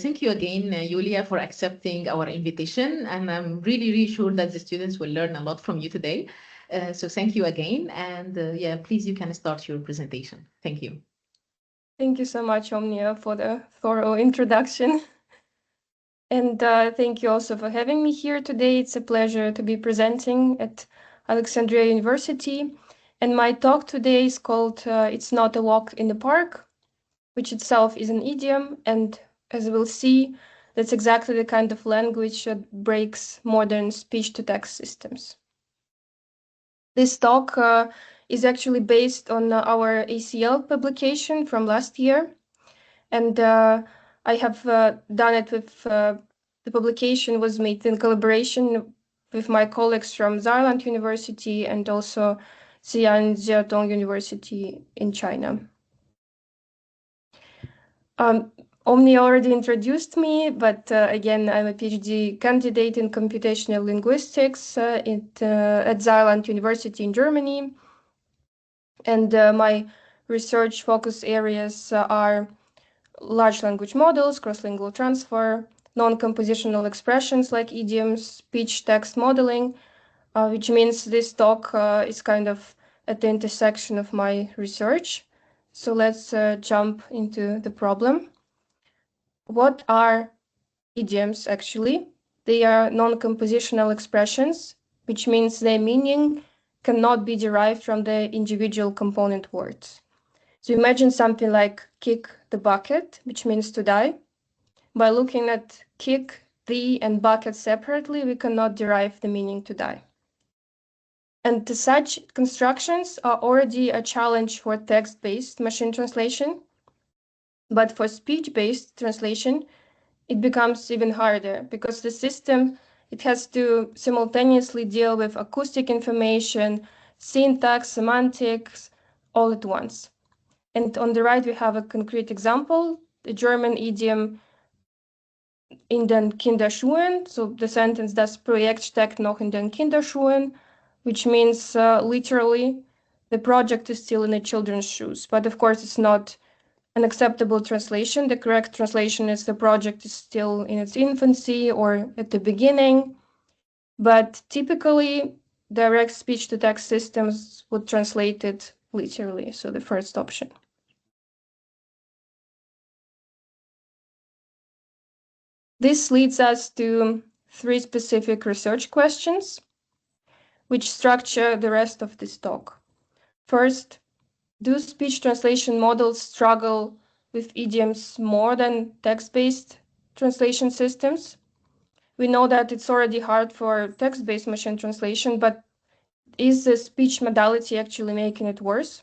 Thank you again, Iuliia, for accepting our invitation. And I'm really, really sure that the students will learn a lot from you today. So thank you again. And yeah, please, you can start your presentation. Thank you. Thank you so much, Omnia, for the thorough introduction. And thank you also for having me here today. It's a pleasure to be presenting at Alexandria University. And my talk today is called It's Not a Walk in the Park, which itself is an idiom. And as we'll see, that's exactly the kind of language that breaks modern speech-to-text systems. This talk is actually based on our ACL publication from last year. And I have done it with, the publication was made in collaboration with my colleagues from Saarland University and also Xi'an Jiaotong University in China. Omni already introduced me, but again, I'm a PhD candidate in computational linguistics at Saarland University in Germany. And my research focus areas are large language models, cross-lingual transfer, non-compositional expressions like idioms, speech-text modeling, which means this talk is kind of at the intersection of my research. So let's jump into the problem. What are idioms actually? They are non-compositional expressions, which means their meaning cannot be derived from the individual component words. So imagine something like kick the bucket, which means to die. By looking at kick, the, and bucket separately, we cannot derive the meaning to die. And such constructions are already a challenge for text-based machine translation. But for speech-based translation, it becomes even harder because the system, it has to simultaneously deal with acoustic information, syntax, semantics, all at once. And on the right, we have a concrete example, the German idiom in den Kinderschuhen. So the sentence, das Projekt steckt noch in den Kinderschuhen, which means literally, the project is still in the children's shoes. But of course, it's not an acceptable translation. The correct translation is the project is still in its infancy or at the beginning. But typically, direct speech-to-text systems would translate it literally, so the first option. This leads us to 3 specific research questions, which structure the rest of this talk. First, do speech translation models struggle with idioms more than text-based translation systems? We know that it's already hard for text-based machine translation, but is the speech modality actually making it worse?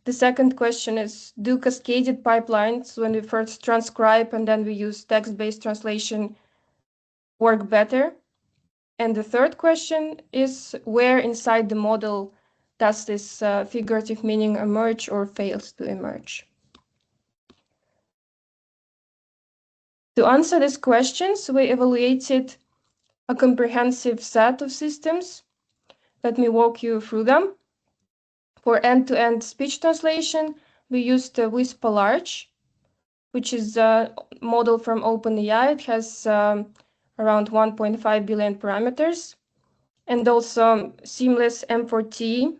The second question is, do cascaded pipelines, when we first transcribe and then we use text-based translation, work better? And the third question is, where inside the model does this figurative meaning emerge or fails to emerge? To answer these questions, we evaluated a comprehensive set of systems. Let me walk you through them. For end-to-end speech translation, we used Whisper Large, which is a model from OpenAI. It has around 1.5 billion parameters. And also Seamless M4T,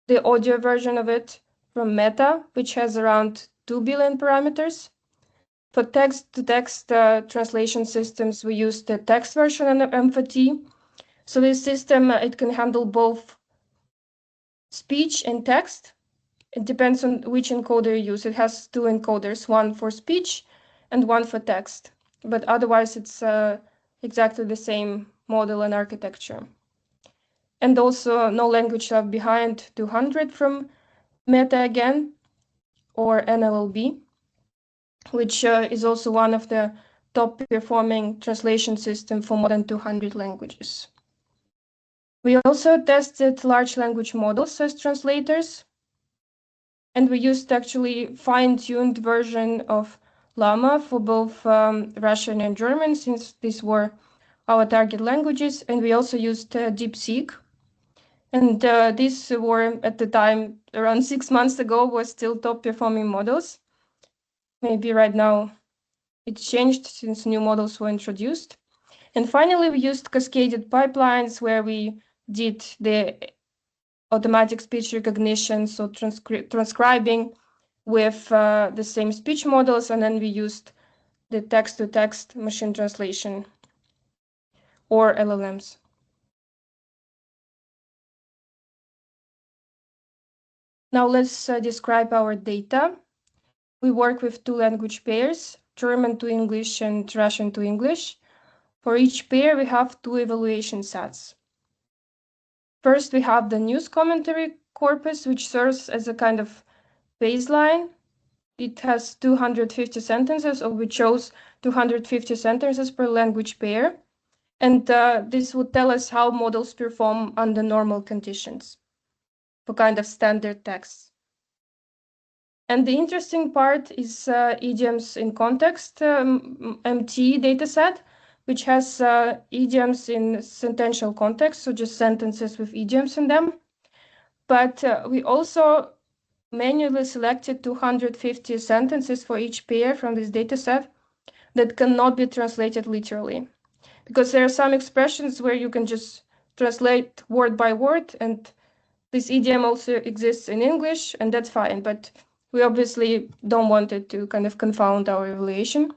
the audio version of it from Meta, which has around 2 billion parameters. For text-to-text translation systems, we use the text version of M4T. So this system, it can handle both speech and text. It depends on which encoder you use. It has 2 encoders, one for speech and one for text. But otherwise, it's exactly the same model and architecture. And also no language left behind 200 from Meta again, or NLLB, which is also one of the top performing translation system for more than 200 languages. We also tested large language models as translators, and we used actually fine-tuned version of Llama for both Russian and German, since these were our target languages, and we also used DeepSeek. And these were, at the time, around 6 months ago, were still top performing models. Maybe right now It changed since new models were introduced. And finally, we used cascaded pipelines where we did the automatic speech recognition, so transcribing with the same speech models, and then we used the text-to-text machine translation or LLMs. Now let's describe our data. We work with two language pairs, German to English and Russian to English. For each pair, we have two evaluation sets. First, we have the news commentary corpus, which serves as a kind of baseline. It has 250 sentences, or we chose 250 sentences per language pair. And this would tell us how models perform under normal conditions for kind of standard texts. And the interesting part is idioms in context, MT dataset, which has idioms in sentential context, so just sentences with idioms in them. But we also manually selected 250 sentences for each pair from this dataset that cannot be translated literally. Because there are some expressions where you can just translate word by word, and this idiom also exists in English, and that's fine. But we obviously don't want it to kind of confound our evaluation.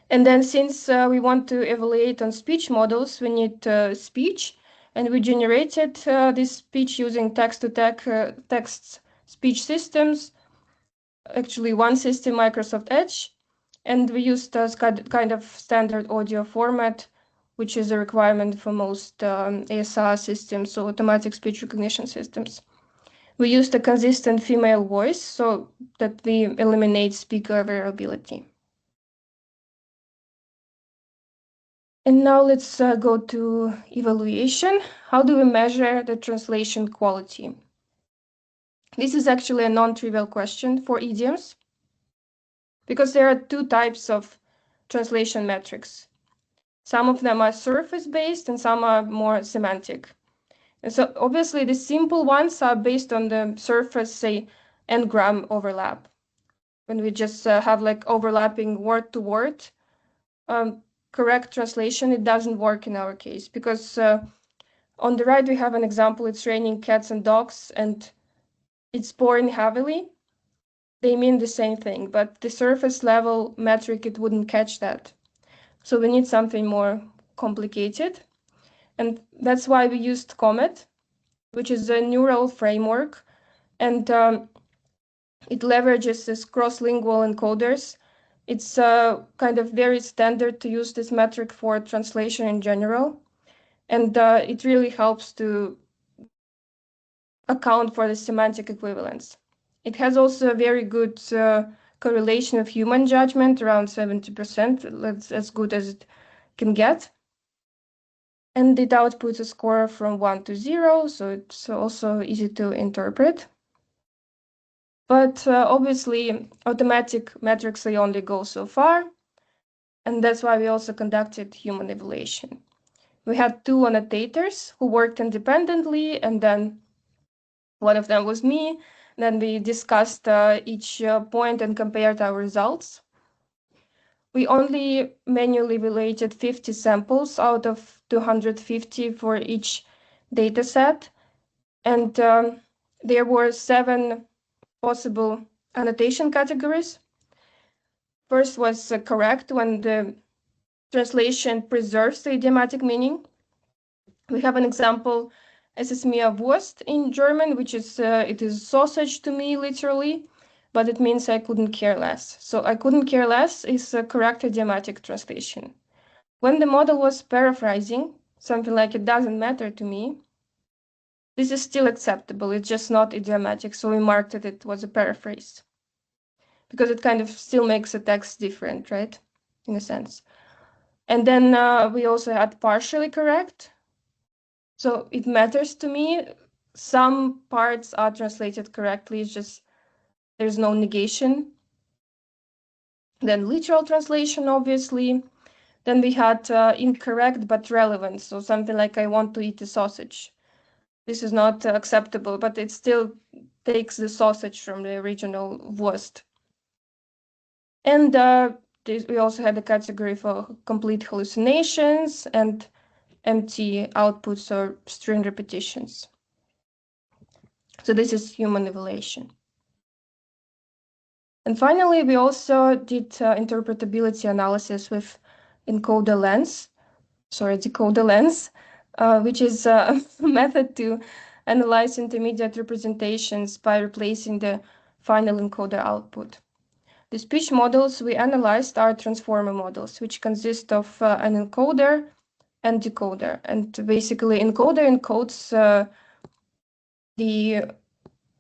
And then since we want to evaluate on speech models, we need speech. And we generated this speech using text speech systems, actually one system, Microsoft Edge. And we used a kind of standard audio format, which is a requirement for most ASR systems, so automatic speech recognition systems. We used a consistent female voice so that we eliminate speaker variability. And now let's go to evaluation. How do we measure the translation quality? This is actually a non-trivial question for idioms because there are two types of translation metrics. Some of them are surface-based and some are more semantic. And so obviously the simple ones are based on the surface, say, n-gram overlap. When we just have like overlapping word to word, correct translation, it doesn't work in our case because on the right we have an example, it's raining cats and dogs and it's pouring heavily. They mean the same thing, but the surface level metric, it wouldn't catch that. So we need something more complicated. And that's why we used Comet, which is a neural framework. And it leverages this cross-lingual encoders. It's kind of very standard to use this metric for translation in general. And it really helps to account for the semantic equivalence. It has also a very good correlation of human judgment, around 70%. That's as good as it can get. And it outputs a score from 1 to 0, so it's also easy to interpret. But obviously, automatic metrics, they only go so far. And that's why we also conducted human evaluation. We had two annotators who worked independently, and then one of them was me. Then we discussed each point and compared our results. We only manually evaluated 50 samples out of 250 for each data set. And there were 7 possible annotation categories. First was correct, when the translation preserves the idiomatic meaning. We have an example, es ist mir Wurst in German, which is, it is sausage to me, literally, but it means I couldn't care less. So I couldn't care less is a correct idiomatic translation. When the model was paraphrasing, something like it doesn't matter to me, this is still acceptable. It's just not idiomatic, so we marked that it was a paraphrase. Because it kind of still makes the text different, right? In a sense. And then we also had partially correct. So it matters to me. Some parts are translated correctly, it's just there's no negation. Then literal translation, obviously. Then we had incorrect but relevant. So something like I want to eat a sausage. This is not acceptable, but it still takes the sausage from the original Wurst. And we also had a category for complete hallucinations and empty outputs or string repetitions. So this is human evaluation. And finally, we also did interpretability analysis with decoder lens, which is a method to analyze intermediate representations by replacing the final encoder output. The speech models we analyzed are transformer models, which consist of an encoder and decoder. And basically, encoder encodes the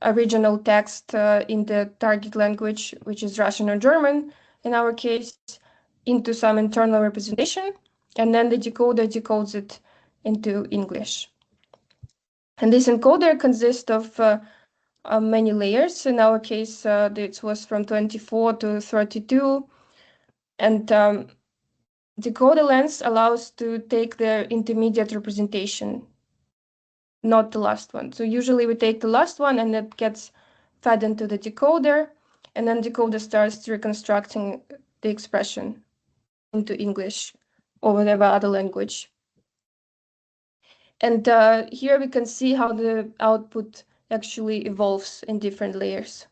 original text in the target language, which is Russian or German, in our case, into some internal representation, and then the decoder decodes it into English. And this encoder consists of many layers. In our case, it was from 24 to 32. And decoder lens allows to take the intermediate representation, not the last one. So usually we take the last one and it gets fed into the decoder, and then decoder starts reconstructing the expression into English or whatever other language. And here we can see how the output actually evolves in different layers.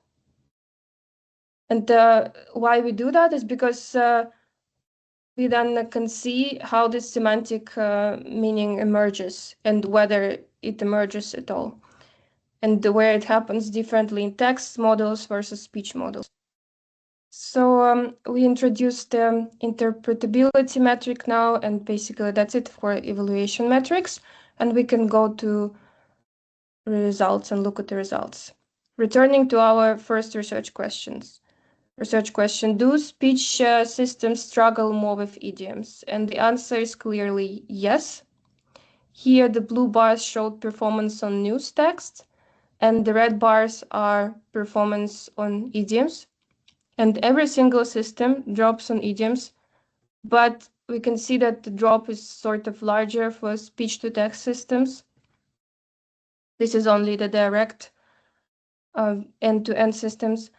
And why we do that is because we then can see how this semantic meaning emerges and whether it emerges at all, and where it happens differently in text models versus speech models. So we introduced the interpretability metric now, and basically that's it for evaluation metrics. And we can go to results and look at the results. Returning to our first research questions. Research question, do speech systems struggle more with idioms? And the answer is clearly yes. Here the blue bars showed performance on news text, and the red bars are performance on idioms. And every single system drops on idioms, but we can see that the drop is sort of larger for speech-to-text systems. This is only the direct end-to-end systems.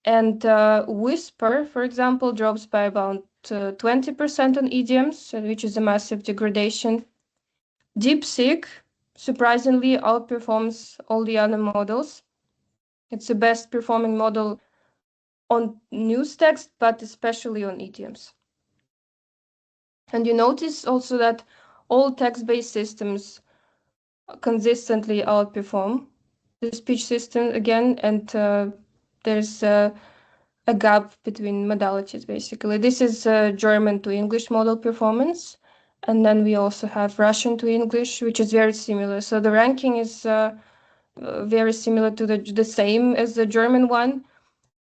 And Whisper, for example, drops by about 20% on idioms, which is a massive degradation. DeepSeek, surprisingly, outperforms all the other models. It's the best performing model on news text, but especially on idioms. And you notice also that all text-based systems consistently outperform the speech system again, and there's a gap between modalities, basically. This is German to English model performance, and then we also have Russian to English, which is very similar. So the ranking is very similar to the same as the German one.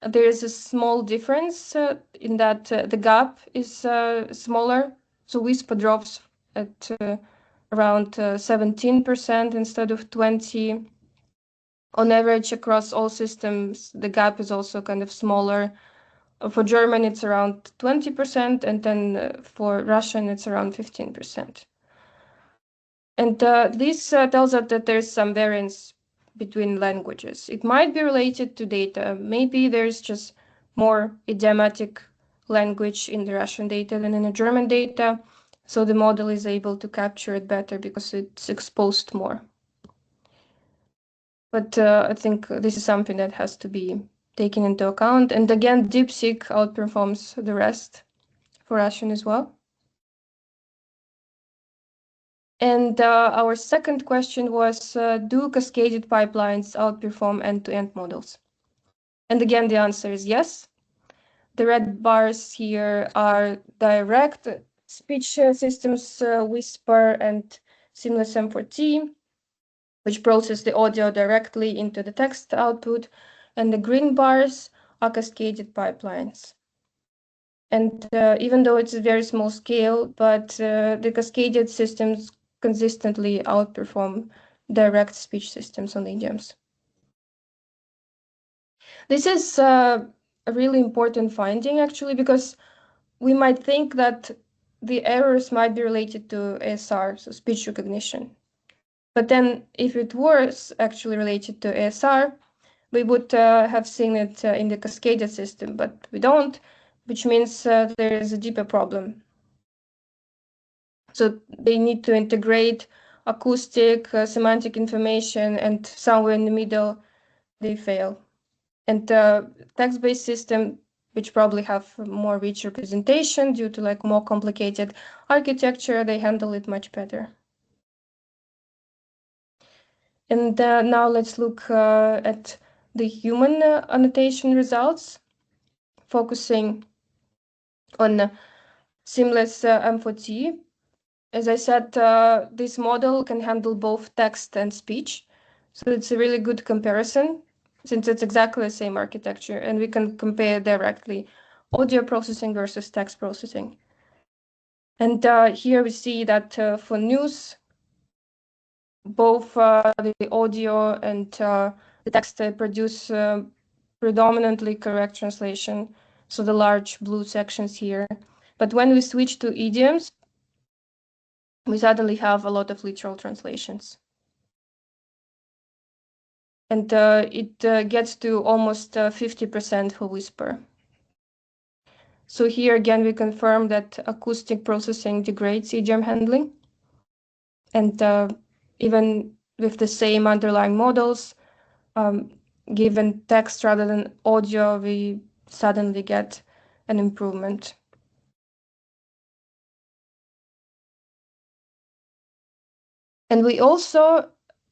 There is a small difference in that the gap is smaller. So Whisper drops at around 17% instead of 20%. On average, across all systems, the gap is also kind of smaller. For German, it's around 20%, and then for Russian, it's around 15%. And this tells us that there's some variance between languages. It might be related to data. Maybe there's just more idiomatic language in the Russian data than in the German data, so the model is able to capture it better because it's exposed more. But I think this is something that has to be taken into account. And again, DeepSeek outperforms the rest for Russian as well. And our second question was, do cascaded pipelines outperform end-to-end models? And again, the answer is yes. The red bars here are direct speech systems, Whisper and Seamless M4T, which process the audio directly into the text output. And the green bars are cascaded pipelines. And even though it's a very small scale, but the cascaded systems consistently outperform direct speech systems on idioms. This is a really important finding, actually, because we might think that the errors might be related to ASR, so speech recognition. But then if it was actually related to ASR, we would have seen it in the cascaded system, but we don't, which means there is a deeper problem. So they need to integrate acoustic, semantic information, and somewhere in the middle, they fail. And text-based system, which probably have more rich representation due to like more complicated architecture, they handle it much better. And now let's look at the human annotation results, focusing on seamless M4T. As I said, this model can handle both text and speech. So it's a really good comparison since it's exactly the same architecture, and we can compare directly audio processing versus text processing. And here we see that for news, both the audio and the text produce predominantly correct translation, so the large blue sections here. But when we switch to idioms, we suddenly have a lot of literal translations. And it gets to almost 50% for whisper. So here again, we confirm that acoustic processing degrades idiom handling. And even with the same underlying models, given text rather than audio, we suddenly get an improvement. And we also,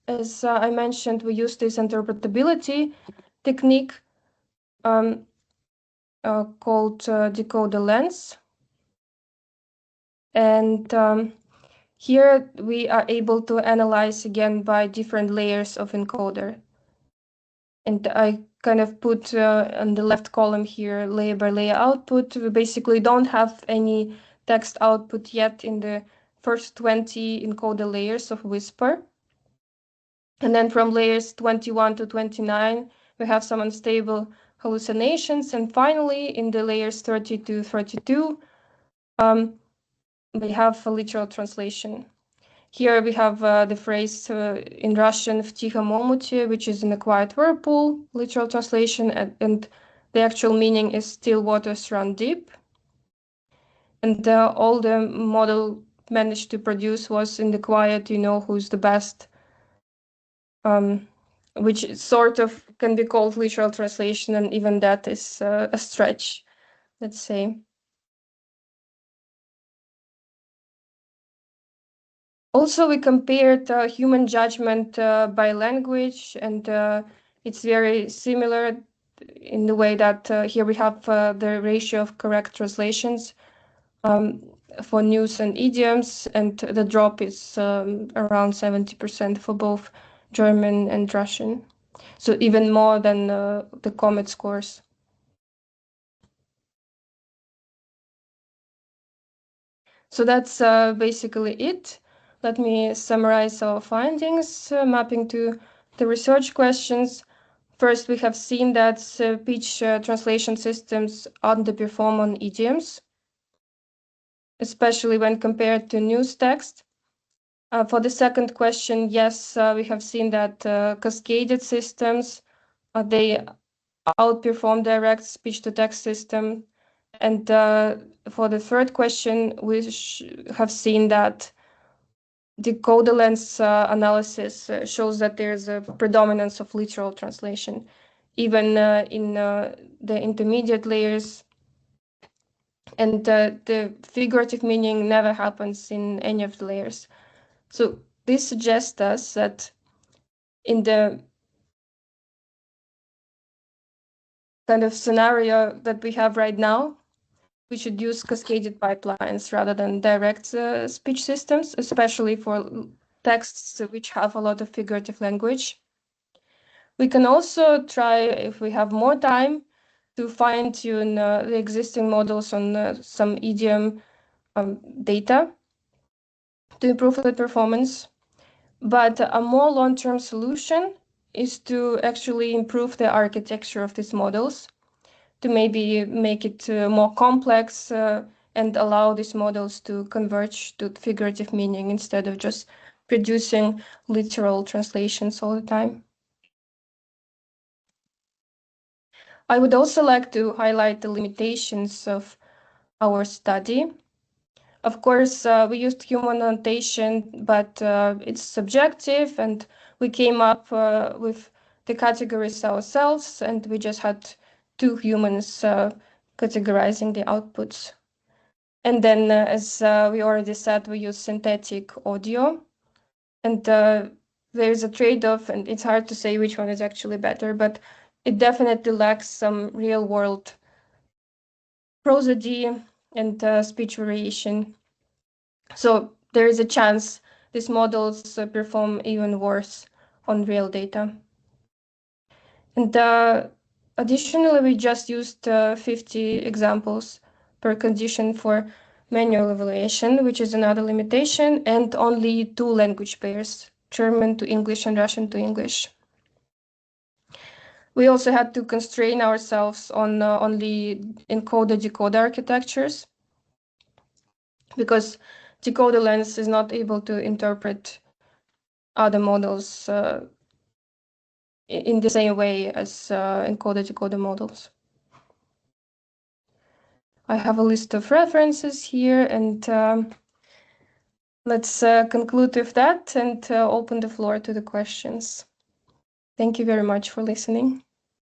as I mentioned, we use this interpretability technique called decoder lens. And here we are able to analyze again by different layers of encoder. And I kind of put on the left column here, layer by layer output. We basically don't have any text output yet in the first 20 encoder layers of Whisper. And then from layers 21 to 29, we have some unstable hallucinations. And finally, in the layers 30 to 32, we have a literal translation. Here we have the phrase in Russian "в тихом омуте," which is in a quiet whirlpool, literal translation, and the actual meaning is "still waters run deep." And all the model managed to produce was "in the quiet, you know who's the best," which sort of can be called literal translation, and even that is a stretch, let's say. Also, we compared human judgment by language, and it's very similar in the way that here we have the ratio of correct translations for news and idioms, and the drop is around 70% for both German and Russian. So even more than the Comet scores. So that's basically it. Let me summarize our findings, mapping to the research questions. First, we have seen that speech translation systems underperform on idioms, especially when compared to news text. For the second question, yes, we have seen that cascaded systems, they outperform direct speech-to-text system. And for the third question, we have seen that decoder lens analysis shows that there's a predominance of literal translation, even in the intermediate layers. And the figurative meaning never happens in any of the layers. So this suggests us that in the kind of scenario that we have right now, we should use cascaded pipelines rather than direct speech systems, especially for texts which have a lot of figurative language. We can also try, if we have more time, to fine-tune the existing models on some idiom data to improve the performance. But a more long-term solution is to actually improve the architecture of these models, to maybe make it more complex and allow these models to converge to figurative meaning instead of just producing literal translations all the time. I would also like to highlight the limitations of our study. Of course, we used human annotation, but it's subjective, and we came up with the categories ourselves, and we just had two humans categorizing the outputs. And then, as we already said, we use synthetic audio, and there's a trade-off, and it's hard to say which one is actually better, but it definitely lacks some real-world prosody and speech variation. So there is a chance these models perform even worse on real data. And additionally, we just used 50 examples per condition for manual evaluation, which is another limitation, and only 2 language pairs, German to English and Russian to English. We also had to constrain ourselves on only encoder-decoder architectures, because decoder lens is not able to interpret other models in the same way as encoder-decoder models. I have a list of references here, and let's conclude with that and open the floor to the questions. Thank you very much for listening.